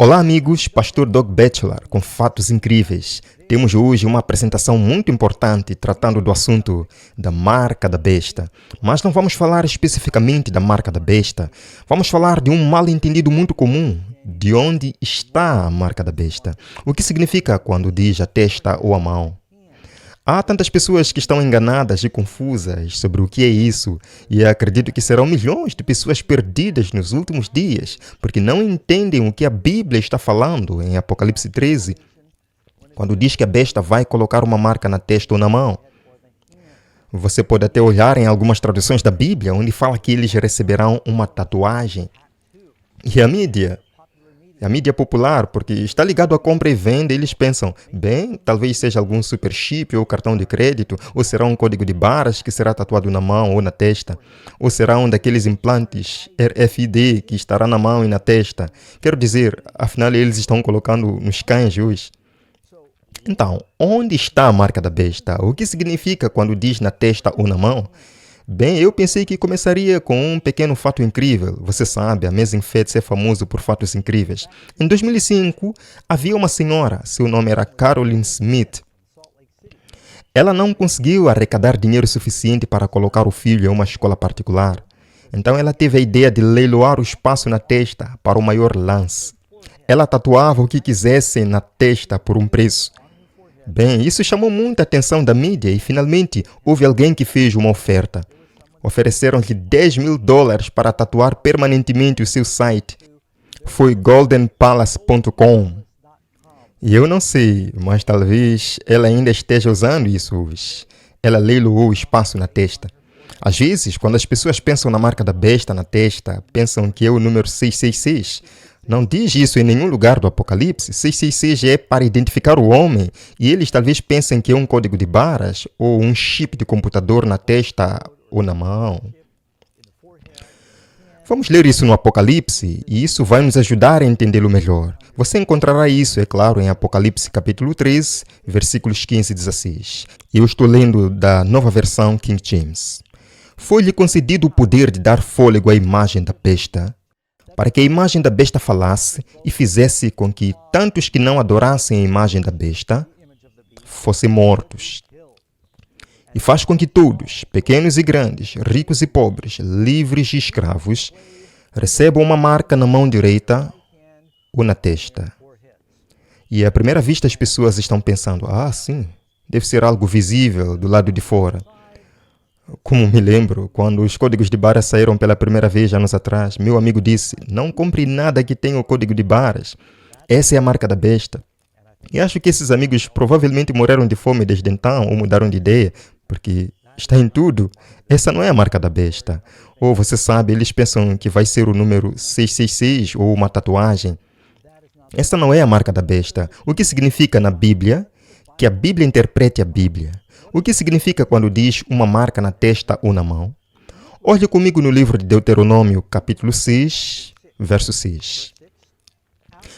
Olá amigos, Pastor Doug Batchelor com fatos incríveis. Temos hoje uma apresentação muito importante tratando do assunto da marca da besta. Mas não vamos falar especificamente da marca da besta. Vamos falar de um mal-entendido muito comum. De onde está a marca da besta? O que significa quando diz a testa ou a mão? Há tantas pessoas que estão enganadas e confusas sobre o que é isso, e acredito que serão milhões de pessoas perdidas nos últimos dias, porque não entendem o que a Bíblia está falando em Apocalipse 13, quando diz que a besta vai colocar uma marca na testa ou na mão. Você pode até olhar em algumas traduções da Bíblia, onde fala que eles receberão uma tatuagem. E a mídia popular, porque está ligado à compra e venda, eles pensam, bem, talvez seja algum super chip ou cartão de crédito, ou será um código de barras que será tatuado na mão ou na testa, ou será um daqueles implantes RFID que estará na mão e na testa. Quero dizer, afinal eles estão colocando nos cães hoje. Então, onde está a marca da besta? O que significa quando diz na testa ou na mão? Bem, eu pensei que começaria com um pequeno fato incrível. Você sabe, a Amazing Facts é famoso por fatos incríveis. Em 2005, havia uma senhora, seu nome era Carolyn Smith. Ela não conseguiu arrecadar dinheiro suficiente para colocar o filho em uma escola particular. Então ela teve a ideia de leiloar o espaço na testa para o maior lance. Ela tatuava o que quisesse na testa por um preço. Bem, isso chamou muita atenção da mídia e finalmente houve alguém que fez uma oferta. Ofereceram-lhe $10.000 para tatuar permanentemente o seu site. Foi goldenpalace.com. E eu não sei, mas talvez ela ainda esteja usando isso hoje. Ela leiloou o espaço na testa. Às vezes, quando as pessoas pensam na marca da besta na testa, pensam que é o número 666. Não diz isso em nenhum lugar do Apocalipse. 666 é para identificar o homem e eles talvez pensem que é um código de barras ou um chip de computador na testa ou na mão. Vamos ler isso no Apocalipse e isso vai nos ajudar a entendê-lo melhor. Você encontrará isso, é claro, em Apocalipse capítulo 13, versículos 15 e 16. Eu estou lendo da nova versão King James. Foi-lhe concedido o poder de dar fôlego à imagem da besta, para que a imagem da besta falasse e fizesse com que tantos que não adorassem a imagem da besta fossem mortos. E faz com que todos, pequenos e grandes, ricos e pobres, livres e escravos, recebam uma marca na mão direita ou na testa. E à primeira vista as pessoas estão pensando, sim, deve ser algo visível do lado de fora. Como me lembro, quando os códigos de barras saíram pela primeira vez anos atrás, meu amigo disse, não compre nada que tenha o código de barras. Essa é a marca da besta. E acho que esses amigos provavelmente morreram de fome desde então ou mudaram de ideia, porque está em tudo. Essa não é a marca da besta. Ou você sabe, eles pensam que vai ser o número 666 ou uma tatuagem. Essa não é a marca da besta. O que significa na Bíblia? Que a Bíblia interprete a Bíblia. O que significa quando diz uma marca na testa ou na mão? Olhe comigo no livro de Deuteronômio, capítulo 6, verso 6.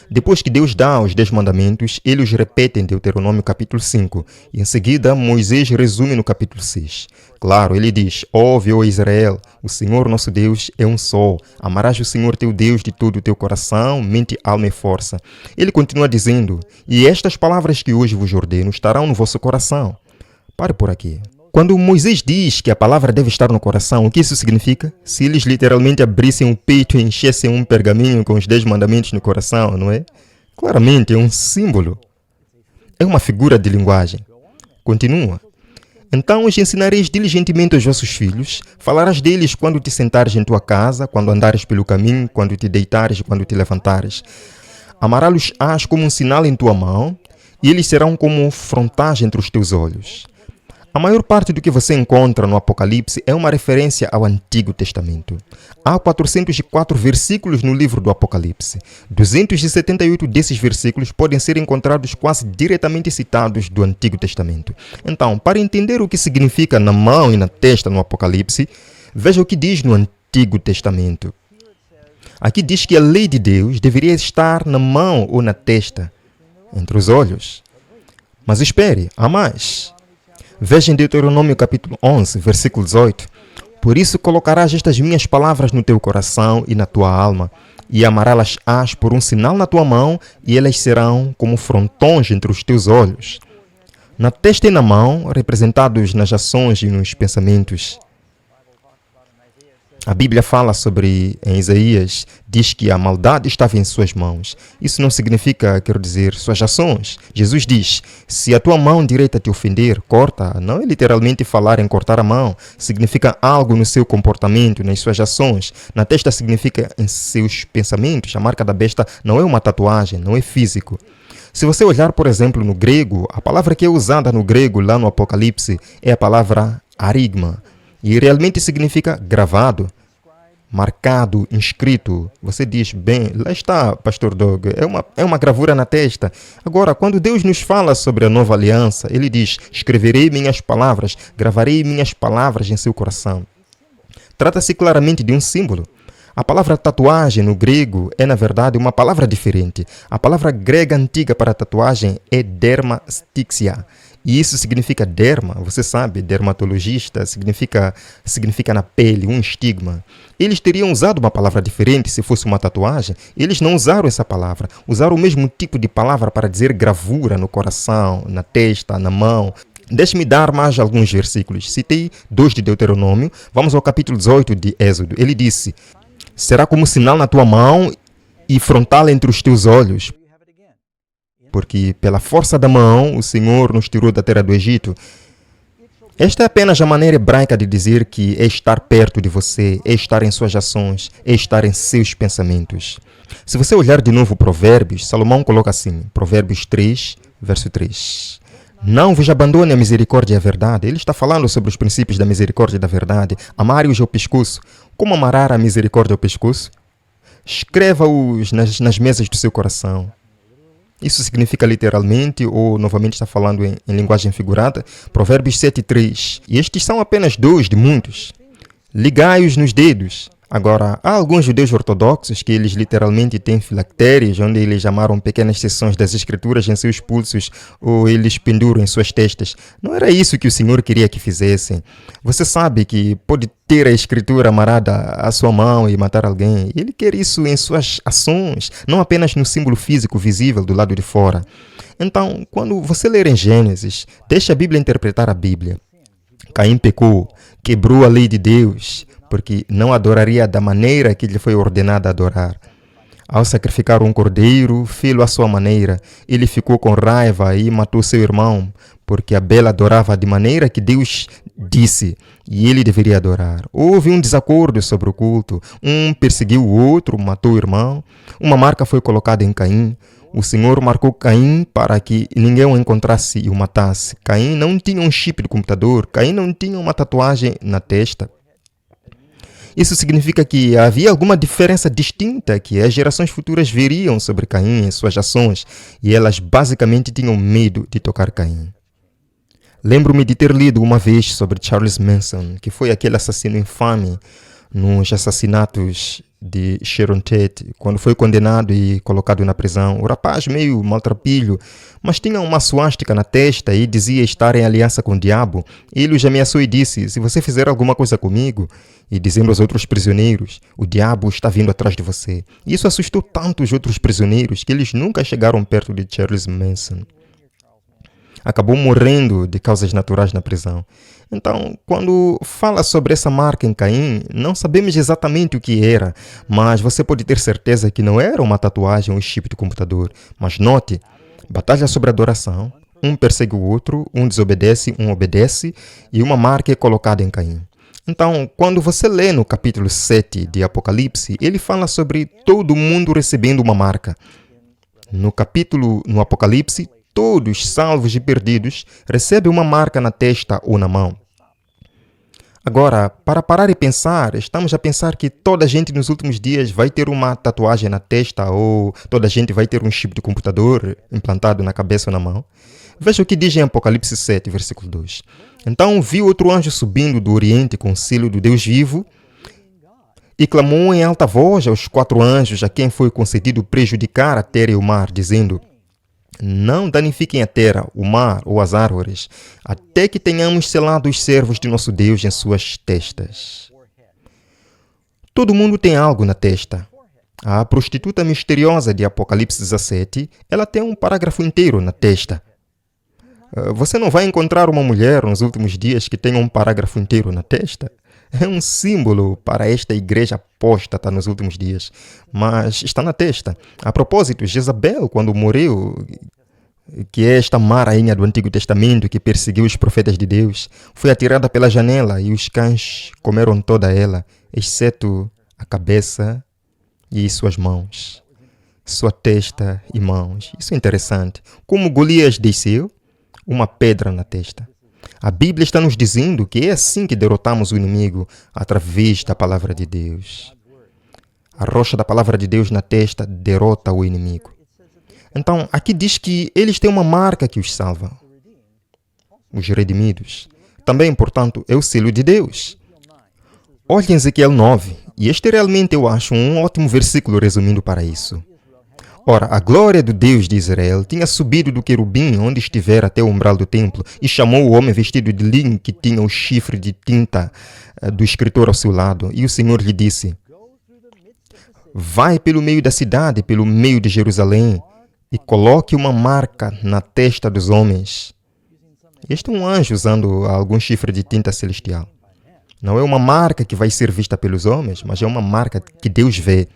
Depois que Deus dá os 10 mandamentos, ele os repete em Deuteronômio, capítulo 5. E em seguida, Moisés resume no capítulo 6. Claro, ele diz, ouve, ó Israel, o Senhor nosso Deus é um só. Amarás o Senhor teu Deus de todo o teu coração, mente, alma e força. Ele continua dizendo, e estas palavras que hoje vos ordeno estarão no vosso coração. Pare por aqui. Quando Moisés diz que a palavra deve estar no coração, o que isso significa? Se eles literalmente abrissem o peito e enchessem um pergaminho com os 10 mandamentos no coração, não é? Claramente é um símbolo. É uma figura de linguagem. Continua. Então os ensinareis diligentemente aos vossos filhos, falarás deles quando te sentares em tua casa, quando andares pelo caminho, quando te deitares e quando te levantares. Amará-los-ás como um sinal em tua mão, e eles serão como frontais entre os teus olhos. A maior parte do que você encontra no Apocalipse é uma referência ao Antigo Testamento. Há 404 versículos no livro do Apocalipse. 278 desses versículos podem ser encontrados quase diretamente citados do Antigo Testamento. Então, para entender o que significa na mão e na testa no Apocalipse, veja o que diz no Antigo Testamento. Aqui diz que a lei de Deus deveria estar na mão ou na testa, entre os olhos. Mas espere, há mais. Veja em Deuteronômio capítulo 11, versículo 18. Por isso colocarás estas minhas palavras no teu coração e na tua alma. e amará-las-ás por um sinal na tua mão, e elas serão como frontões entre os teus olhos. Na testa e na mão, representados nas ações e nos pensamentos. A Bíblia fala sobre, em Isaías, diz que a maldade estava em suas mãos. Isso não significa, quero dizer, suas ações. Jesus diz, se a tua mão direita te ofender, corta. Não é literalmente falar em cortar a mão. Significa algo no seu comportamento, nas suas ações. Na testa significa em seus pensamentos. A marca da besta não é uma tatuagem, não é físico. Se você olhar, por exemplo, no grego, a palavra que é usada no grego lá no Apocalipse é a palavra arigma. E realmente significa gravado, marcado, inscrito. Você diz, bem, lá está, Pastor Doug, é uma gravura na testa. Agora, quando Deus nos fala sobre a nova aliança, Ele diz, escreverei minhas palavras, gravarei minhas palavras em seu coração. Trata-se claramente de um símbolo. A palavra tatuagem no grego é, na verdade, uma palavra diferente. A palavra grega antiga para tatuagem é dermastixia. E isso significa derma, você sabe, dermatologista, significa na pele, um estigma. Eles teriam usado uma palavra diferente se fosse uma tatuagem. Eles não usaram essa palavra. Usaram o mesmo tipo de palavra para dizer gravura no coração, na testa, na mão. Deixe-me dar mais alguns versículos. Citei 2 de Deuteronômio. Vamos ao capítulo 18 de Êxodo. Ele disse, será como sinal na tua mão e frontal entre os teus olhos. Porque pela força da mão o Senhor nos tirou da terra do Egito. Esta é apenas a maneira hebraica de dizer que é estar perto de você, é estar em suas ações, é estar em seus pensamentos. Se você olhar de novo Provérbios, Salomão coloca assim, Provérbios 3, verso 3. Não vos abandone a misericórdia e a verdade. Ele está falando sobre os princípios da misericórdia e da verdade. Amar-os ao pescoço. Como amarrar a misericórdia ao pescoço? Escreva-os nas mesas do seu coração. Isso significa literalmente, ou novamente está falando em linguagem figurada, Provérbios 7:3. E estes são apenas 2 de muitos. Ligai-os nos dedos. Agora, há alguns judeus ortodoxos que eles literalmente têm filactérias, onde eles chamaram pequenas seções das escrituras em seus pulsos ou eles penduram em suas testas. Não era isso que o Senhor queria que fizessem. Você sabe que pode ter a escritura amarrada à sua mão e matar alguém. Ele quer isso em suas ações, não apenas no símbolo físico visível do lado de fora. Então, quando você ler em Gênesis, deixa a Bíblia interpretar a Bíblia. Caim pecou, quebrou a lei de Deus, porque não adoraria da maneira que lhe foi ordenado adorar. Ao sacrificar um cordeiro, fê-lo à sua maneira, ele ficou com raiva e matou seu irmão, porque Abel adorava de maneira que Deus disse, e ele deveria adorar. Houve um desacordo sobre o culto, um perseguiu o outro, matou o irmão, uma marca foi colocada em Caim. O Senhor marcou Caim para que ninguém o encontrasse e o matasse. Caim não tinha um chip de computador, Caim não tinha uma tatuagem na testa. Isso significa que havia alguma diferença distinta que as gerações futuras veriam sobre Caim e suas ações, e elas basicamente tinham medo de tocar Caim. Lembro-me de ter lido uma vez sobre Charles Manson, que foi aquele assassino infame nos assassinatos de Sharon Tate, quando foi condenado e colocado na prisão. O rapaz meio maltrapilho, mas tinha uma suástica na testa e dizia estar em aliança com o diabo. Ele os ameaçou e disse, se você fizer alguma coisa comigo, e dizendo aos outros prisioneiros, o diabo está vindo atrás de você. E isso assustou tanto os outros prisioneiros que eles nunca chegaram perto de Charles Manson. Acabou morrendo de causas naturais na prisão. Então, quando fala sobre essa marca em Caim, não sabemos exatamente o que era, mas você pode ter certeza que não era uma tatuagem ou um chip de computador. Mas note, batalha sobre adoração, um persegue o outro, um desobedece, um obedece, e uma marca é colocada em Caim. Então, quando você lê no capítulo 7 de Apocalipse, ele fala sobre todo mundo recebendo uma marca. No Apocalipse, todos, salvos e perdidos, recebem uma marca na testa ou na mão. Agora, para parar e pensar, estamos a pensar que toda a gente nos últimos dias vai ter uma tatuagem na testa ou toda a gente vai ter um chip de computador implantado na cabeça ou na mão. Veja o que diz em Apocalipse 7, versículo 2. Então vi outro anjo subindo do Oriente com o selo do Deus vivo e clamou em alta voz aos 4 anjos a quem foi concedido prejudicar a terra e o mar, dizendo: não danifiquem a terra, o mar ou as árvores, até que tenhamos selado os servos de nosso Deus em suas testas. Todo mundo tem algo na testa. A prostituta misteriosa de Apocalipse 17, ela tem um parágrafo inteiro na testa. Você não vai encontrar uma mulher nos últimos dias que tenha um parágrafo inteiro na testa. É um símbolo para esta igreja apóstata nos últimos dias, mas está na testa. A propósito, Jezabel, quando morreu, que é esta má rainha do Antigo Testamento que perseguiu os profetas de Deus, foi atirada pela janela e os cães comeram toda ela, exceto a cabeça e suas mãos, sua testa e mãos. Isso é interessante. Como Golias desceu, uma pedra na testa. A Bíblia está nos dizendo que é assim que derrotamos o inimigo, através da palavra de Deus. A rocha da palavra de Deus na testa derrota o inimigo. Então, aqui diz que eles têm uma marca que os salva. Os redimidos. Também, portanto, é o selo de Deus. Olhem Ezequiel 9, e este realmente eu acho um ótimo versículo resumindo para isso. Ora, a glória do Deus de Israel tinha subido do querubim onde estivera até o umbral do templo e chamou o homem vestido de linho que tinha o chifre de tinta do escritor ao seu lado. E o Senhor lhe disse: vai pelo meio da cidade, pelo meio de Jerusalém, e coloque uma marca na testa dos homens. Este é um anjo usando algum chifre de tinta celestial. Não é uma marca que vai ser vista pelos homens, mas é uma marca que Deus vê.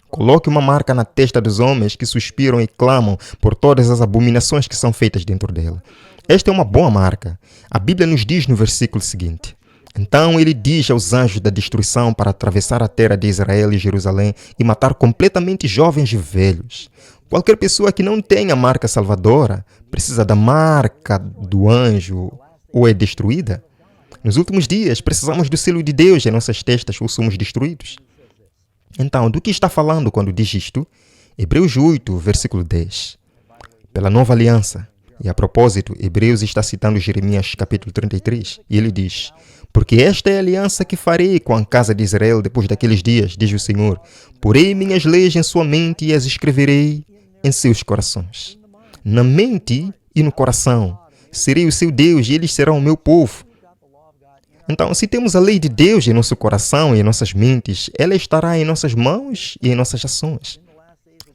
Coloque uma marca na testa dos homens que suspiram e clamam por todas as abominações que são feitas dentro dela. Esta é uma boa marca. A Bíblia nos diz no versículo seguinte: então ele diz aos anjos da destruição para atravessar a terra de Israel e Jerusalém e matar completamente jovens e velhos. Qualquer pessoa que não tenha marca salvadora precisa da marca do anjo ou é destruída. Nos últimos dias, precisamos do selo de Deus em nossas testas ou somos destruídos. Então, do que está falando quando diz isto? Hebreus 8, versículo 10. Pela nova aliança. E a propósito, Hebreus está citando Jeremias capítulo 33. E ele diz: porque esta é a aliança que farei com a casa de Israel depois daqueles dias, diz o Senhor. Porei minhas leis em sua mente e as escreverei em seus corações. Na mente e no coração. Serei o seu Deus e eles serão o meu povo. Então, se temos a lei de Deus em nosso coração e em nossas mentes, ela estará em nossas mãos e em nossas ações.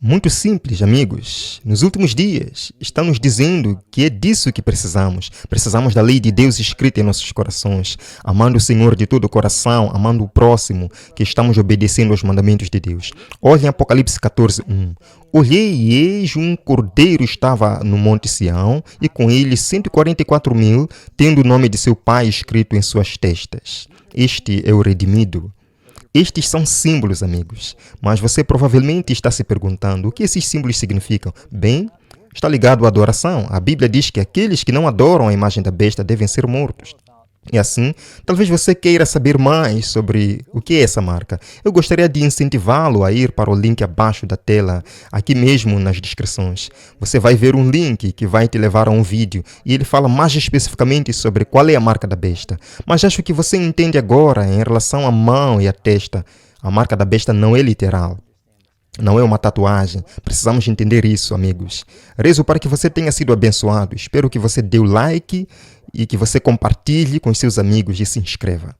Muito simples, amigos. Nos últimos dias, está nos dizendo que é disso que precisamos. Precisamos da lei de Deus escrita em nossos corações, amando o Senhor de todo o coração, amando o próximo, que estamos obedecendo aos mandamentos de Deus. Olhem Apocalipse 14, 1. Olhei e eis um cordeiro estava no monte Sião, e com ele 144.000, tendo o nome de seu pai escrito em suas testas. Este é o redimido. Estes são símbolos, amigos, mas você provavelmente está se perguntando o que esses símbolos significam. Bem, está ligado à adoração. A Bíblia diz que aqueles que não adoram a imagem da besta devem ser mortos. E assim, talvez você queira saber mais sobre o que é essa marca. Eu gostaria de incentivá-lo a ir para o link abaixo da tela, aqui mesmo nas descrições. Você vai ver um link que vai te levar a um vídeo e ele fala mais especificamente sobre qual é a marca da besta. Mas acho que você entende agora em relação à mão e à testa. A marca da besta não é literal. Não é uma tatuagem. Precisamos entender isso, amigos. Rezo para que você tenha sido abençoado. Espero que você dê o like e que você compartilhe com seus amigos e se inscreva.